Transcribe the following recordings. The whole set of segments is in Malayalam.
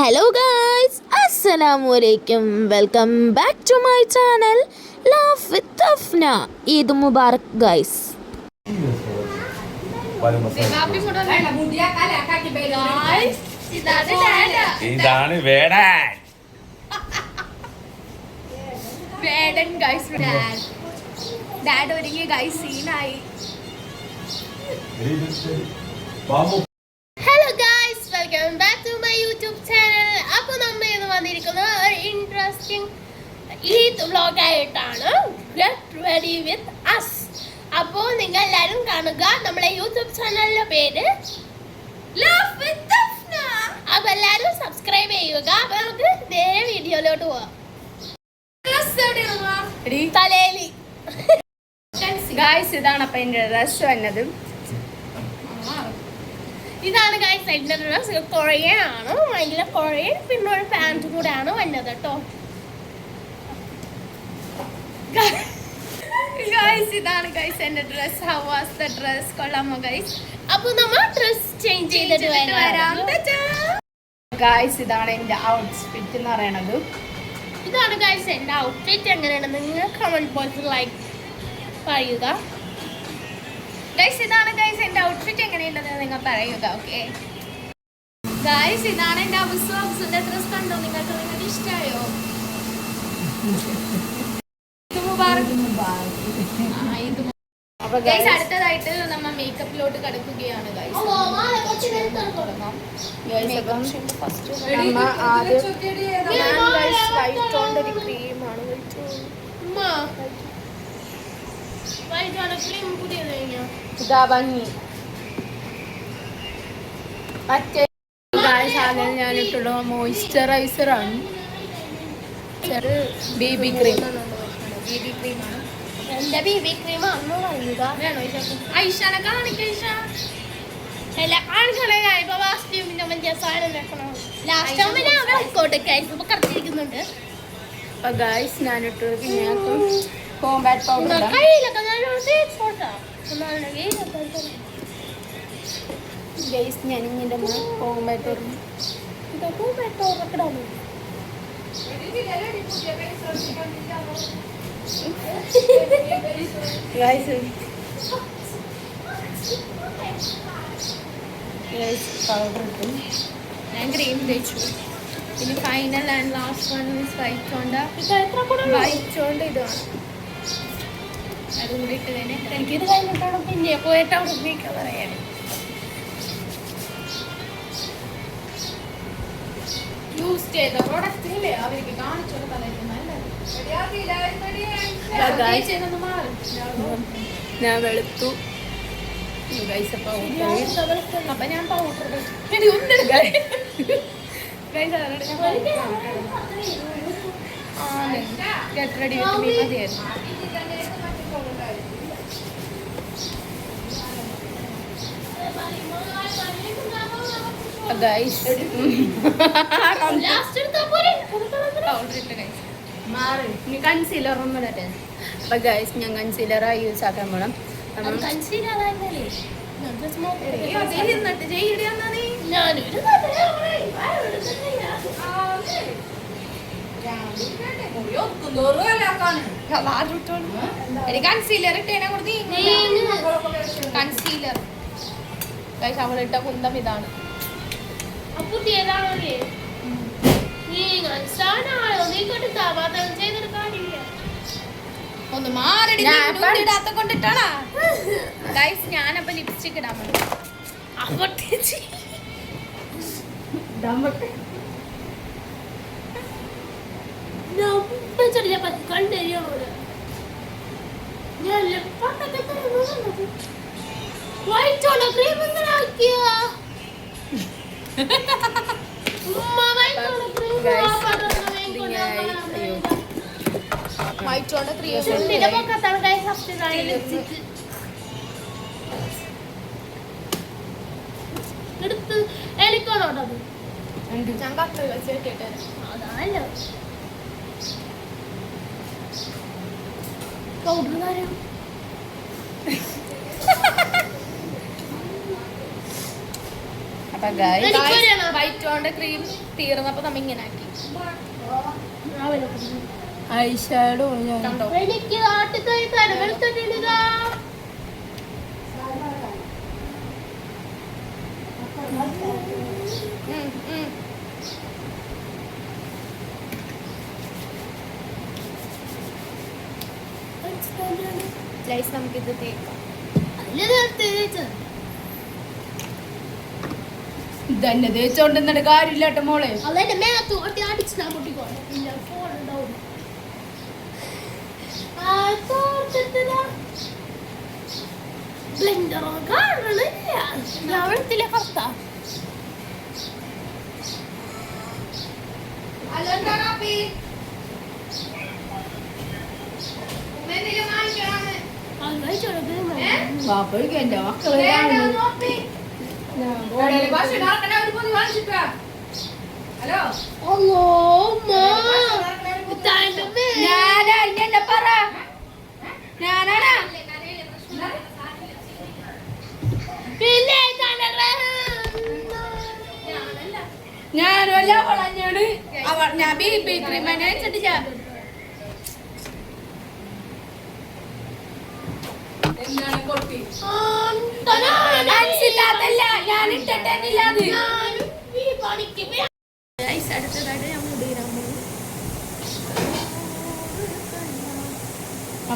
Hello guys, Assalamualaikum. Welcome back to my channel Laugh with Afna. Eid Mubarak guys. ഇതാണ് വേടൻ ഗൈസ്. ഡാഡ് ഒരുങ്ങിയ ഗൈസ് സീനായി. Hello guys, welcome back to my YouTube channel. അപ്പോൾ നമ്മൾ ഇന്ന് വന്നിരിക്കുന്നത് ഒരു ഇൻട്രസ്റ്റിംഗ് ഈദ് വ്ലോഗ് ആയിട്ടാണ്. Get ready with us. അപ്പോൾ നിങ്ങൾ എല്ലാവരും കാണുക. നമ്മുടെ യൂട്യൂബ് ചാനലിന്റെ പേര് ലവ് വിത്ത് അഫ്ന. അപ്പോൾ എല്ലാവരും സബ്സ്ക്രൈബ് ചെയ്യുക. അപ്പോൾ നമുക്ക് നേരെ വീഡിയോയിലോട്ട് പോവാം. തലേലി ഗായ്സ്, ഇതാണ് അപ്പം എൻ്റെ ഡ്രസ് വന്നത്. ഇതാണ് ഗൈസ് എൻ്റെ ഡ്രസ്. കൊറയാണ്, ഭയങ്കര കൊറയും. പിന്നെ ഒരു പാൻറ് കൂടെ ആണ് വന്നത് കേട്ടോ. ഗായ്സ്, ഇതാണ് ഗൈസ് എൻ്റെ dress. How was the dress? കൊള്ളാമോ ഗൈസ്? അപ്പോൾ നമ്മൾ ഡ്രസ് ചേഞ്ച് ചെയ്തിട്ട് വരാം. ഗായ്സ്, ഇതാണ് എൻ്റെ ഔട്ട്ഫിറ്റ് എന്ന് പറയണത്. ഇതാണ് ഗൈസ് എൻ്റെ ഔട്ട്ഫിറ്റ്. എങ്ങനെയാണ് നിങ്ങൾ കമന്റ് ബോക്സിൽ ലൈക്ക് പറയുക. ഗൈസ്, ഇതാണ് ഗൈസ് എൻ്റെ ഔട്ട്ഫിറ്റ്. എങ്ങനെയുണ്ടെന്ന് നിങ്ങൾ പറയുക. ഓക്കെ ഗായ്സ്, ഇതാണ് എൻ്റെ അബുസുന്റെ ഡ്രസ്. കണ്ടോ? നിങ്ങൾക്ക് ഇഷ്ടമായോ? ഗൈസ്, അടുത്തതായിട്ട് നമ്മൾ മേക്കപ്പിലോട്ട് കിടക്കുകയാണ് ഗൈസ്. വൈറ്റോണ്ട് ഒരു ക്രീമാണ്. ഇതാ ഭംഗി. മറ്റേ ആദ്യം ഞാനിട്ടുള്ള മോയ്സ്ചറൈസർ ആണ്. ബേബി ക്രീമാണ്. എൻ്റെ ബേബി ക്രീം ആണെന്ന് പറയുക. ഐഷാനെ കാണിക്കൈഷ. അപ്പൊ ഗൈസ്, ഞാനിട്ട് കോമ്പാറ്റ് പൗഡർ ഗൈസ്. ഞാൻ ഇങ്ങനെ കോമ്പാറ്റ് ഗൈസ് പൗഡർ ഇട്ടു. ഞാൻ ക്രീം തേച്ചു. ഇനി final and last one means വൈറ്റോണ്ട് ഇതാണ്. അതും കൂടി ഇട്ട് തന്നെ എനിക്കിത് കഴിഞ്ഞിട്ടാണ് പിന്നെ പോയിട്ട് അവിടെ ഉപയോഗിക്കാൻ പറയാൻ. യൂസ് ചെയ്ത പ്രൊഡക്റ്റില്ലേ അവർക്ക് കാണിച്ചു കൊടുക്കാൻ. ഞാൻ വെളുത്തു അപ്പൊ ഞാൻ powder get ready with me മതിയായിരുന്നു. കൺസീലർ ഒന്നും ഇടട്ടെ. അപ്പൊ ഗൈസ്, ഞാൻ കൺസീലറായി യൂസ് ആക്കാൻ പോണം. കൺസീലർ ഇട്ടേനെ കൊടുത്ത് കൺസീലർ ഗൈസ്. അവളിട്ട കുന്തം ഇതാണ്. ഒന്ന് മാറടി ഇടാത്ത കൊണ്ടിട്ടാണാ ഗൈസ്. ഞാനപ്പോ ലിപ്സ്റ്റിക് ഇടാൻ പറ്റും. എടുത്ത് എനിക്കാണോട്ടത്. ഞാൻ കത്ത് വെച്ചിട്ട് അതല്ലോ പൗഡർ കാര്യം. അപ്പൊ വൈറ്റ് കൊണ്ട് ക്രീം തീർന്നപ്പോ നമ്മ ഇങ്ങനെ ആക്കി ഐഷാഡോ കണ്ടോ എനിക്ക് നാട്ടിൽ തരവെടുത്തിട്ടില്ല. ഗൈസ് നമുക്കിത് തേക്കാം. ഇതന്നെ തേച്ചോണ്ടെന്നിട്ട് കാര്യമില്ലാട്ട മോളെ. അതെന്റെ മേത്ത് ഒട്ടി അടിച്ചാ പൊട്ടിക്കോട്ടെ. പിന്നെ ഫോൺ ഉണ്ടാവും. ബ്ലെൻഡറോ കാണണില്ല. ഞാൻ വെളുത്തില്ല കറുത്ത. വാപ്പഴിക്ക് എന്റെ മക്കളെ ഞാനല്ല വളഞ്ഞാണ് ഞാൻ ബി ക്രീം വെച്ചിട്ട് എന്താണ് കൊട്ടി മനസ്സില്ലാത്തല്ല ഞാൻ ഇട്ടിട്ടില്ല അത് അടുത്തതായിട്ട് ഞാൻ മുടിയിടാൻ പോകും.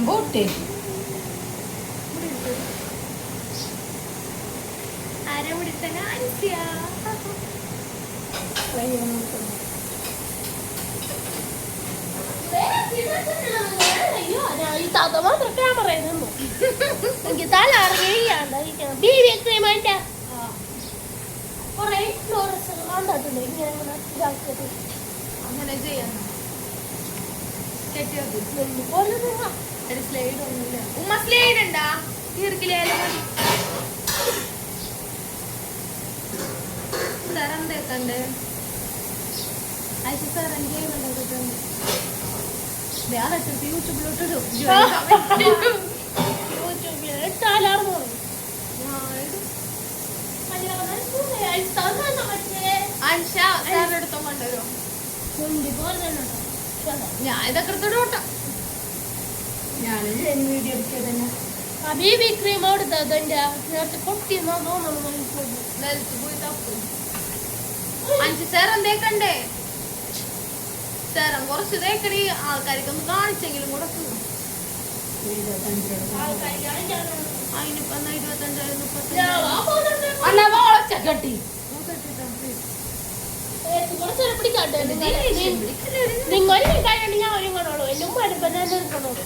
പോട്ടെ ആരാ മുടിത്തന്നെ ആൻസിയ ഈ താത്ത മാത്രം ക്യാമറ നിന്നു. എനിക്ക് തല അറിയാണ്ട് ബീബി ക്രീമായിട്ട് കൊറേ ഫ്ലോറസ് കണ്ടിട്ടുണ്ട്. ഇങ്ങനെ ഇതാക്കിയത് അങ്ങനെ ചെയ്യാൻ സ്ലൈഡ് ഒന്നുമില്ല. ഉമ്മ സ്ലൈഡ് ഉണ്ടാ തീർക്കില്ലായാലും മതി. സാറം തേക്കണ്ട് ഐശ സാറൻ ചെയ്യുന്നുണ്ട്. വേറെ യൂട്യൂബിലോട്ടിടും. യൂട്യൂബിൽ ഇട്ടാലാർന്നു അൻഷ സാറിന്റെ അടുത്തോ കൊണ്ടുവരുമോ? ഞാൻ ഇതൊക്കെ എടുത്തോട്ടെ. ഞാൻ വീഡിയോ എടുക്കിയത് തന്നെ ബീബി ക്രീം എടുത്തത് നേരത്തെ പൊട്ടിയെന്നാ തോന്നുന്നു. നിലത്ത് പോയി തപ്പും. അഞ്ച് സേറം തേക്കണ്ടേ? സേറം കുറച്ച് തേക്കടി. ആൾക്കാർക്ക് ഒന്ന് കാണിച്ചെങ്കിലും കൂടെ അതിനിപ്പോ 25,000 കട്ടി പിടിക്കാട്ടെ നിങ്ങൾ കഴിഞ്ഞിട്ട് ഞാൻ ഒരു കൊണ്ടോളൂ. എന്റെ ഉമ്മ എടുപ്പോ എടുക്കണോളൂ.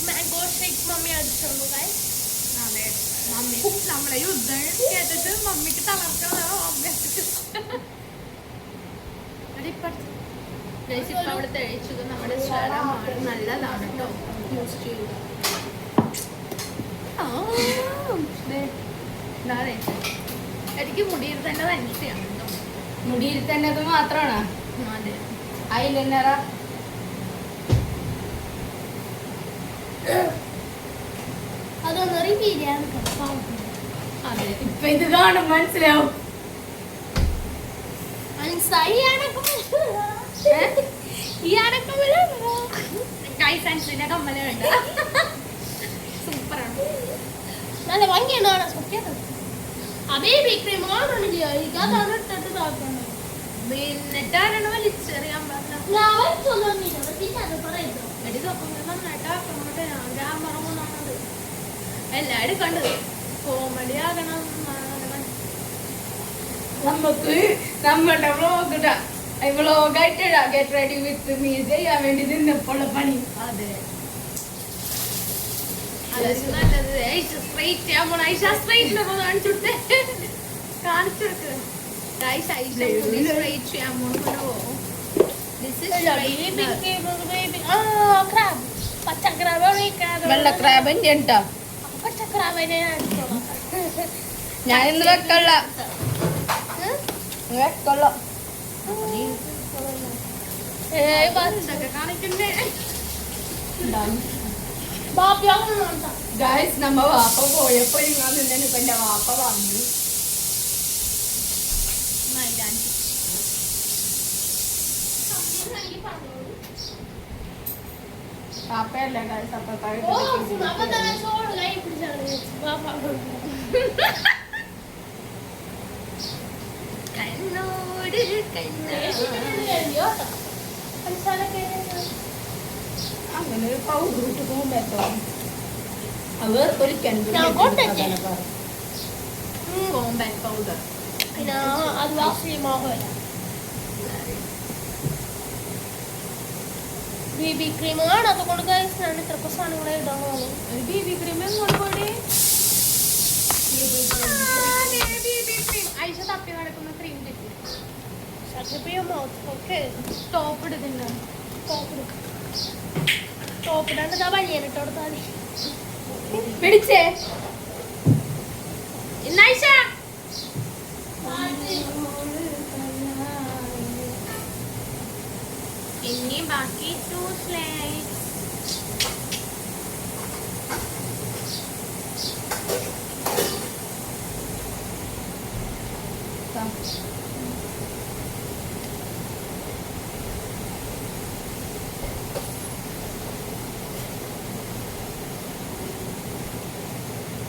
മാംഗോ ഷേക്ക് മമ്മി അടിച്ചോളൂ. അതെ മമ്മി നമ്മളെ യുദ്ധം കേട്ടിട്ട് മമ്മിക്ക് തളർക്കണോ ഇപ്പൊ അവിടെ തെളിച്ചത് നമ്മുടെ സ്ഥലമാണ്. നല്ലതാണ് കേട്ടോ യൂസ് ചെയ്യുക. എനിക്ക് മുടിയിൽ തന്നെ തന്നെയാണ് കേട്ടോ. മുടിയിൽ തന്നെ അത് മാത്രമാണ്. അതെ അതിലെന്നാറ അതൊന്ന് റിവീൽ ചെയ്യാൻ. അതെ ഇപ്പൊ ഇത് കാണും മനസ്സിലാവും. കൈസൻസിന്റെ കമ്മല വേണ്ട. സൂപ്പറാണ്. നല്ല ഭംഗിയാണ് സത്യം. ബേബി ക്രീം കാണണില്ല. എനിക്ക് അതാണ് ഇട്ടിട്ട് ഇതാക്കണം. എന്നിട്ടാരാണ് വലിച്ചെറിയാൻ പറഞ്ഞത്? ഞാൻ വലിച്ചൊന്നില്ല. പറയുന്നു എടി നന്നായിട്ടാക്കണോട്ടെ. ഞാൻ ക്യാമറ മൂന്നാമത് എല്ലാവരും കണ്ടത് കോമഡി ആകണം. നമുക്ക് നമ്മുടെ വ്ളോഗ് ഇടാം. വ്ളോഗായിട്ട് ഇടാം. ഗെറ്റ് റെഡി വിത്ത് മീ ചെയ്യാൻ വേണ്ടി നിന്നപ്പോഴുള്ള പണി. അതെ അതൊരു നല്ലത്. സ്ട്രൈറ്റ് ചെയ്യാൻ പോണ ഐഷ സ്ട്രൈറ്റിനൊക്കെ കാണിച്ചുകൊടുത്തേ. കാണിച്ചു കൊടുക്ക്. ഐഷ സ്ട്രൈറ്റ് ചെയ്യാൻ പോണോ? പച്ച ക്രാബ് വെള്ള ക്രാബിന്റെ ഉണ്ടോ? പച്ചക്കറാവിനെ അടിച്ചോളാം. ഞാൻ ഇന്ന് വെക്കള്ള വെക്കള്ള ഗായ്സ് നമ്മ വാപ്പ പോയപ്പോ നിങ്ങൾ നിന്നു. ഇപ്പൊ എന്റെ വാപ്പ വന്നു. വാപ്പയല്ല ഗായ്സ് അപ്പത്തായിട്ട് അങ്ങനെ പൗഡർ ഇട്ട് പോകുമ്പോ അത് ഒരു കോമ്പാക്ട് പൗഡർ പിന്നെ അത് വാസ്ലിമാവല്ല ബേബി ക്രീം ആണ് അതുകൊണ്ട് ഗൈസ് ഞാൻ ഇത്രയൊക്കെ സാധനങ്ങളെ ഇടാൻ ബേബി ക്രീം എങ്ങോട്ട് പോണേ? ഐഷ തപ്പി നടക്കുന്ന ക്രീം ടോപ്പ് ഇടുന്നില്ല. ടോപ്പ് ഇടാണ്ട് ഇതാ വഴിയാനിട്ട് കൊടുത്താൽ മതി. പിടിച്ചേ ഇന്നൈഷ ഇനി ബാക്കി 2 സ്ലൈഡ്സ്.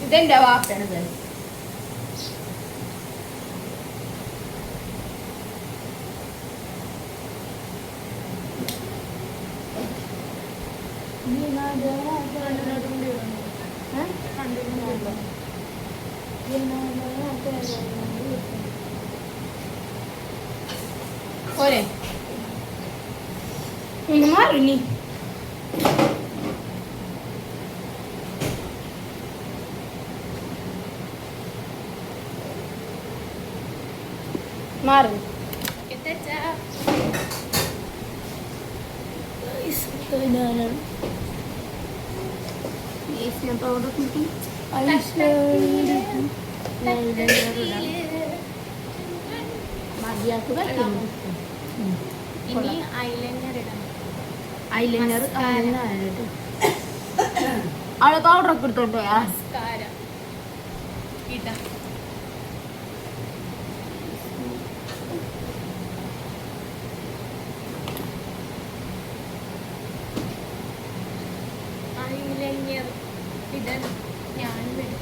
ഇതെന്റെ വാപ്പയാണിത്. പോരെ മാറിനി മാറി പൗഡർ കൂട്ടി ഇനി ഐലൈനർ ഇടണം. ഐലൈനർ അവിടെ പൗഡർ ഒക്കെ എടുത്തോണ്ട് പോയാ മസ്കാര ഇടാം. ഐലൈനർ ഇടാൻ ഞാൻ വരും.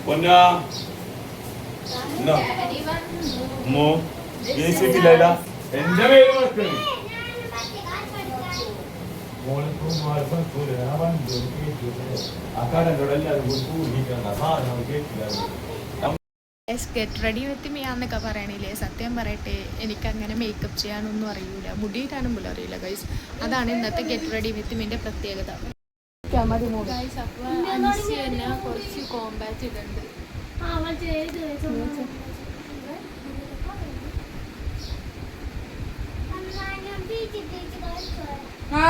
പൊന്നാ മോ വീശിട്ടില്ല എന്റെ പേര് വെക്കണേ ഗെറ്റ് റെഡി വിത്ത് മീ എന്നൊക്കെ പറയണില്ലേ? സത്യം പറയട്ടെ, എനിക്കങ്ങനെ മേക്കപ്പ് ചെയ്യാനൊന്നും അറിയൂല, മുടിയിട്ടാനും പോലും അറിയില്ല ഗൈസ്. അതാണ് ഇന്നത്തെ ഗെറ്റ് റെഡി വിത്ത് മീൻ്റെ പ്രത്യേകത ഗൈസ്. അപ്പോൾ അൻസി തന്നെ കുറച്ച് കോമ്പാക്റ്റ് ഇടുന്നുണ്ട്.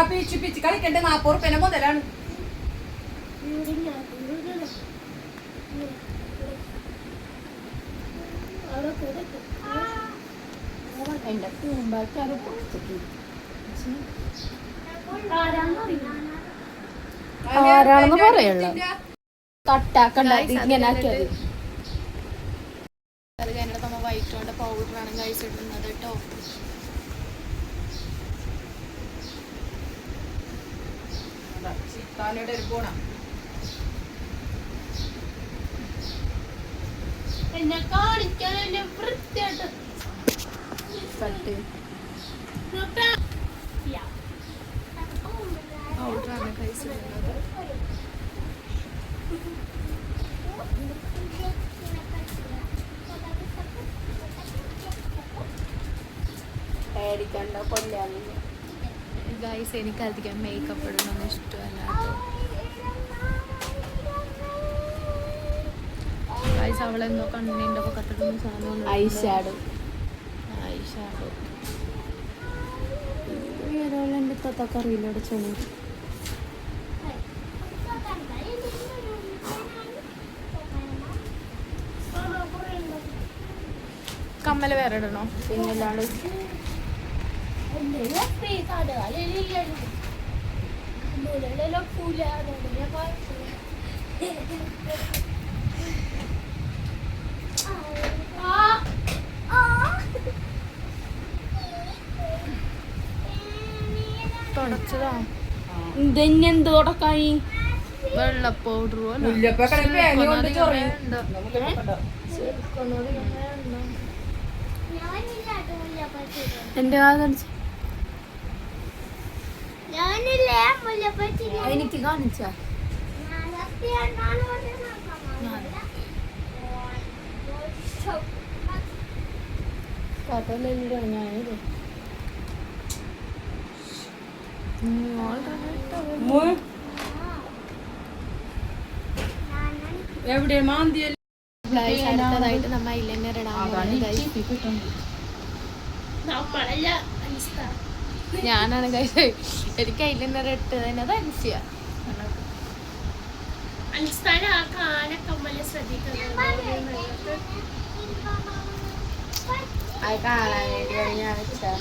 Peach peach കളിക്കണ്ടേ? 40 റുപ്യ മുതലാണ്. എന്റെ പൂമ്പാറ്റാറ് ആരാണെന്ന് പറയല്ല. കട്ടാക്കണ്ട, ഇങ്ങനെ ആക്കിയത്. അത് കഴിഞ്ഞിട്ട് നമ്മൾ വൈറ്റ് കൊണ്ട് പൗഡറാണ് ഗൈസ് ഇടുന്നത് കേട്ടോ. എന്നെ കാണിക്കാൻ എന്നെ വൃത്തിയായിട്ട് പൗഡറാണ് ഗൈസ് ഇടുന്നത്. പേടിക്കണ്ട, കൊല്ലാനില്ല. ഗൈസ് എനിക്കധികം മേക്കപ്പ് ഇടണമെന്ന് ഇഷ്ടമല്ല. ഗൈസ് അവളെന്തോ കണ്ണിൻ്റെ പക്കത്തിടുന്ന സാധനം ഐ ഷാഡോ എൻ്റെ തത്തൊക്കെ അറിയില്ല അവിടെ ചെന്നു. കമ്മല് വേറെ ഇടണോ? പിന്നല്ലാണ്ട് തുടച്ചതാ ഇതെന്നെന്ത് തുടക്കായി വെള്ള പൗഡറും എൻ്റെ എനിക്ക് കാണിച്ച ഞാനിത് എവിടെ മാന്തിയല്ല. അടുത്തതായിട്ട് നമ്മ ഐലൈനർ ഞാനാണ് കഴിച്ചത്. എനിക്ക് ഐലൈനർ ഇട്ടത് തന്നെ അത് അനുഷ്യ. അത് കാണാൻ വേണ്ടിയാണ് ഞാൻ വെച്ചാ.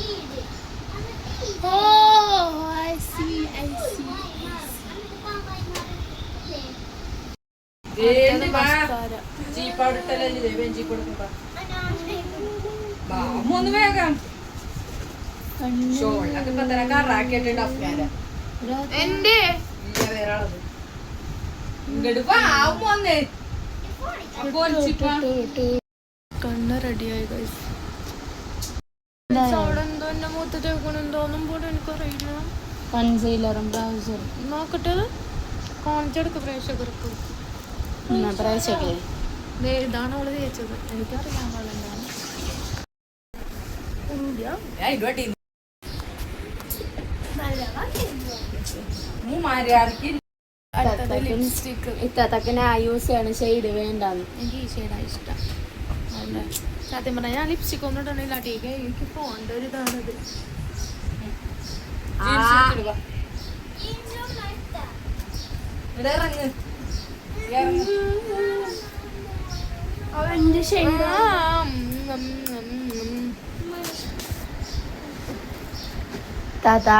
വേഗം എന്റെ കണ്ണ് റെഡിയായി എന്തോ എന്റെ മൂത്ത് തേക്കണെന്തോന്നും പോലും എനിക്കറിയില്ല. കൺസീലറും ബ്രൗസറും നോക്കട്ടെ കാണിച്ചെടുക്ക് പ്രേക്ഷകർക്ക്. പ്രേക്ഷകരെ ഇതാണ് അവള് തേച്ചത്. എനിക്കറിയാൻ പാടില്ല. ലിപ്സ്റ്റിക്ക് ഇത്തക്കെ ഞാൻ യൂസ് ചെയ്യണ ഷെയ്ഡ് വേണ്ടാന്ന്. എനിക്ക് ഈ ഷെയ്ഡാണ് ഇഷ്ടം. അല്ല സത്യം പറഞ്ഞാൽ ഞാൻ ലിപ്സ്റ്റിക് ഒന്നും ഇടണില്ല. ടീക്കെ എനിക്ക് ഫോണിൻ്റെ ഒരു ഇതാണിത്. അവന്റെ ഷെയ്ഡ് താത്ത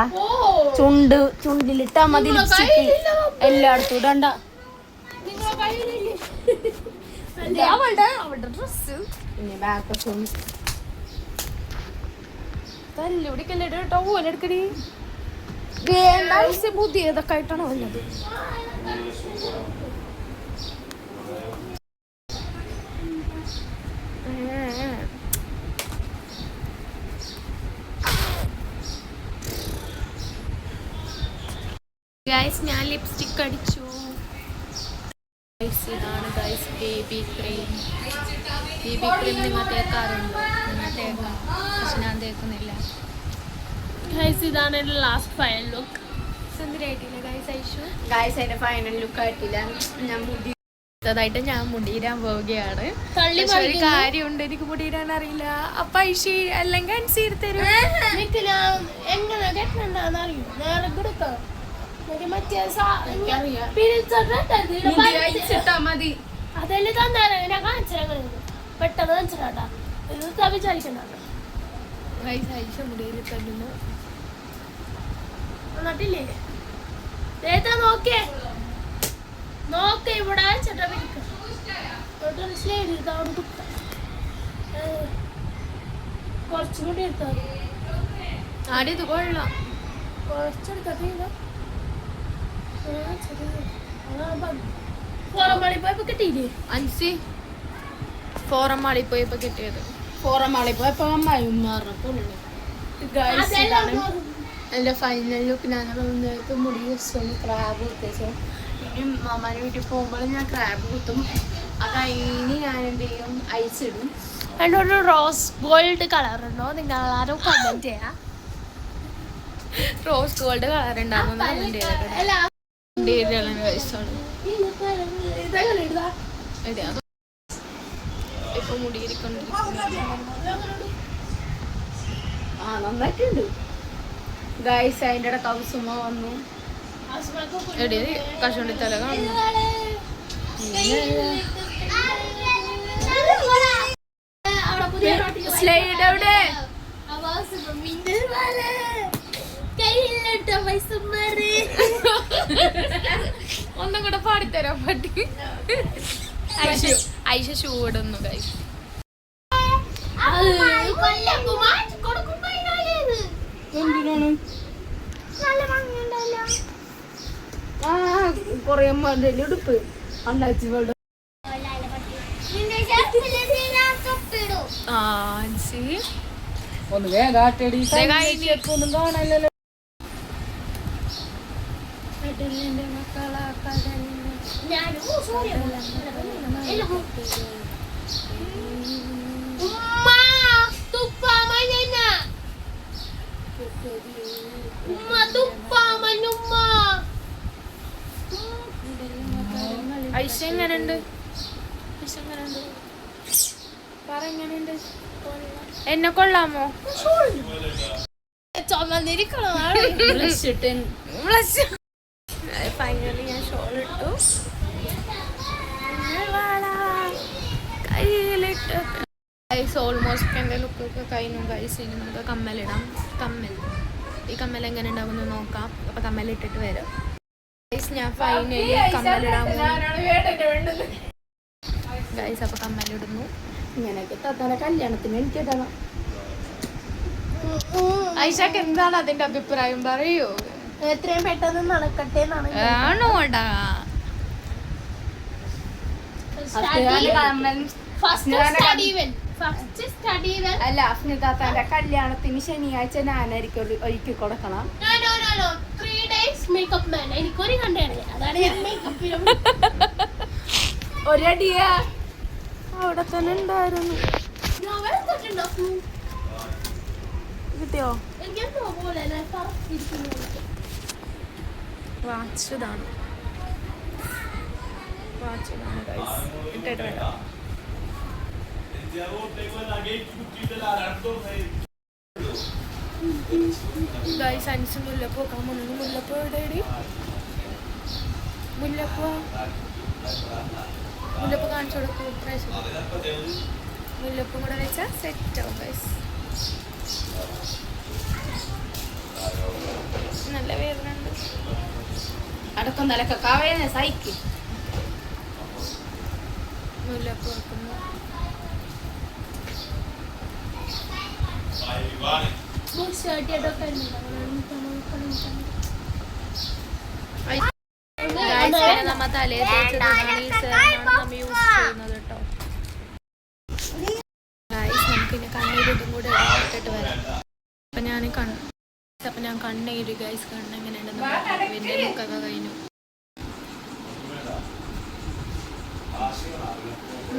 ചുണ്ടിലിട്ടാ മതി ലിപ്സ്റ്റിക്ക്. എല്ലായിടത്തും ഇടണ്ട. അവളുടെ ഡ്രസ് പിന്നെ ബാക്കൊക്കെ തല്ലുപിടിക്കല്ലേ കേട്ടോ. ഓലെടുക്കടി പുതിയതൊക്കെ ആയിട്ടാണ് വന്നത്. ഗൈസ് ഞാൻ ലിപ്സ്റ്റിക് അടിച്ചു. ഇതാണ് ഗൈസ് ബേബി ക്രീം. നിങ്ങൾ തേക്കാറുണ്ടോ? നിങ്ങൾ തേക്കാം, പക്ഷെ ഞാൻ തേക്കുന്നില്ല. ഗൈസ് ഇതാണ് എൻ്റെ ലാസ്റ്റ് ഫൈനൽ ലുക്ക്. സുന്ദരായിട്ടില്ല ഗൈസ് ഐഷു. ഗൈസ് അതിന്റെ ഫൈനൽ ലുക്ക് ആയിട്ടില്ല. ഞാൻ മുടി ായിട്ട് ഞാൻ മുടിയിരാൻ പോവുകയാണ്. തള്ളി പക്ഷെ ഒരു കാര്യമുണ്ട്, എനിക്ക് മുടിയിരാൻ അറിയില്ല. അപ്പൊ ഐഷി അല്ലെങ്കിൽ അൻസീർ തരും. എങ്ങനെ കെട്ടണ്ടെന്നറിയോ? നേരെ കൊടുക്കാം. മതി. അതെല്ലാം തന്നാലേ ഞാൻ കാണിച്ചാൽ പെട്ടെന്ന് കാണിച്ചാട്ടാ. ഇത് വിചാരിക്കണ്ട. ഗൈസ് ഐഷ മുടിയിൽ തരുന്നു. എന്നിട്ടില്ലേ നോക്കേ നോക്കേ ഇവിടെ ചേട്ടാ സ്ലൈഡ് എടുത്താൽ കുറച്ചും കൂടി എടുത്താൽ ആടെ ഇത് കൊള്ളാം. കുറച്ചെടുത്തില്ല. ഫോറമാളി പോയപ്പോ കിട്ടിയില്ലേ അൻസി? ഫോറമാളി പോയപ്പോ കിട്ടിയത്. ഫോറമാളി പോയപ്പോ അമ്മായി ഉമ്മാറുണ്ട്. എൻ്റെ ഫൈനൽ ലുക്ക് ഞാൻ മുടി ജസ്റ്റ് ക്രാബ് കുത്തിച്ചു. ഇനി മാമാനെ വീട്ടിൽ പോകുമ്പോൾ ഞാൻ ക്രാബ് കുത്തും. അത് കഴിഞ്ഞ് ഞാൻ എന്ത് ചെയ്യും, ഐസ് ഇടും. എൻ്റെ ഒരു റോസ് ഗോൾഡ് കളർ ഉണ്ടോ? നിങ്ങൾ ആരും കമന്റ് ചെയ്യാം. റോസ് ഗോൾഡ് കളർ ഉണ്ടാകുന്ന ആ നന്നായിട്ടുണ്ട് ഗൈസ്. അതിൻ്റെ ഇടയ്ക്ക് കൗസുമ വന്നു. കശുവണ്ടി തല കാണുന്നു. സ്ലൈഡ് എവിടെ? ഒന്നും കൂടെ പാടിത്തരാൻ പറ്റി. ഐഷ ഷൂ ഇടുന്നു ഗൈസ്. എന്തിനാണ് ആ കൊറേ മണ്ടല്ലേ ഉടുപ്പ് അണ്ടാച്ചി വേണ്ട ഒന്ന് വേഗാട്ടടി ഒന്നും കാണല്ലോ. ഐഷ എങ്ങനെയുണ്ട്? പറ എങ്ങനെയുണ്ട്? എന്നെ കൊള്ളാമോ? ഫൈനലി ഞാൻ ഷോൾ ഇട്ടു. കയ്യിലിട്ട് ഓൾമോസ്റ്റ് എൻ്റെ ലുക്കൊക്കെ കഴിഞ്ഞു ഗൈസ്. ഇനി നമുക്ക് കമ്മലിടാം. ഈ കമ്മൽ എങ്ങനെ ഉണ്ടാവുമെന്ന് നോക്കാം. അപ്പം കമ്മലിട്ടിട്ട് വരാം ഗൈസ്. ഞാൻ ഫൈനലി കമ്മലിടാൻ ഗൈസ്. അപ്പം കമ്മലിടുന്നു. ഇങ്ങനെയൊക്കെ തത്താനെ കല്യാണത്തിന് എനിക്കിടണം. ഐഷക്ക് എന്താണ് അതിന്റെ അഭിപ്രായം പറയൂ. എത്രയും പെട്ടെന്ന് നടക്കട്ടെ ആണോടാ? അല്ല അഫ്നി താത്താന്റെ കല്യാണത്തിന് ശനിയാഴ്ച ഞാനായിരിക്കും ഒരുക്കി കൊടുക്കണം. എനിക്കൊരു കണ്ടാണ് അതാണ് ഞാൻ മേക്കപ്പിലും ഒരടിയാ അവിടെ തന്നെ ഉണ്ടായിരുന്നു. കിട്ടിയോ? വാച്ചതാണ് ഗൈസ്. ഇട്ടിട്ട് വരാം. ഗൈസ് അൻസ് മുല്ലപ്പൂ നോക്കാൻ പോകുന്നു. മുല്ലപ്പൂ എവിടെയാണ്? മുല്ലപ്പൂ കാണിച്ചു കൊടുക്കൂ. മുല്ലപ്പൂ കൂടെ വെച്ചാൽ സെറ്റ് ആവും ഗൈസ്. നല്ല വേദനയുണ്ട്. അടക്കം നിലക്കാവേനെ സഹിക്ക്. മുല്ലപ്പൂ വെക്കുന്നു. നമ്മ തലേ തേച്ചതാണ് നമ്മ യൂസ് ചെയ്യുന്നത് കേട്ടോ. നമുക്കിനി കണ്ണീരിട്ടും കൂടെ ഇട്ടിട്ട് വരാം. അപ്പം ഞാൻ കണ്ണീര് ഗൈസ്. കണ്ണെങ്ങനെയുണ്ടെന്ന് വലിയ ലുക്കൊക്കെ കഴിഞ്ഞു.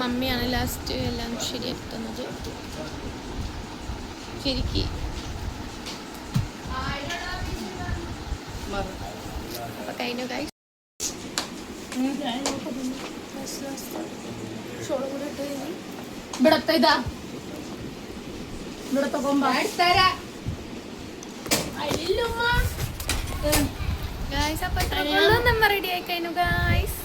മമ്മിയാണ് ലാസ്റ്റ് എല്ലാം ശരിയാക്കി തന്നത്. ശരിക്ക് അപ്പം കഴിഞ്ഞു ഗൈസ്. ഷോള് കൂടെ ഇട്ട് കഴിഞ്ഞു. ഇവിടത്തെ ഇതാ ഇവിടത്തെ കൊമ്പ ഗൈസ്. അപ്പം നമ്മൾ റെഡി ആയി കഴിഞ്ഞു ഗൈസ്.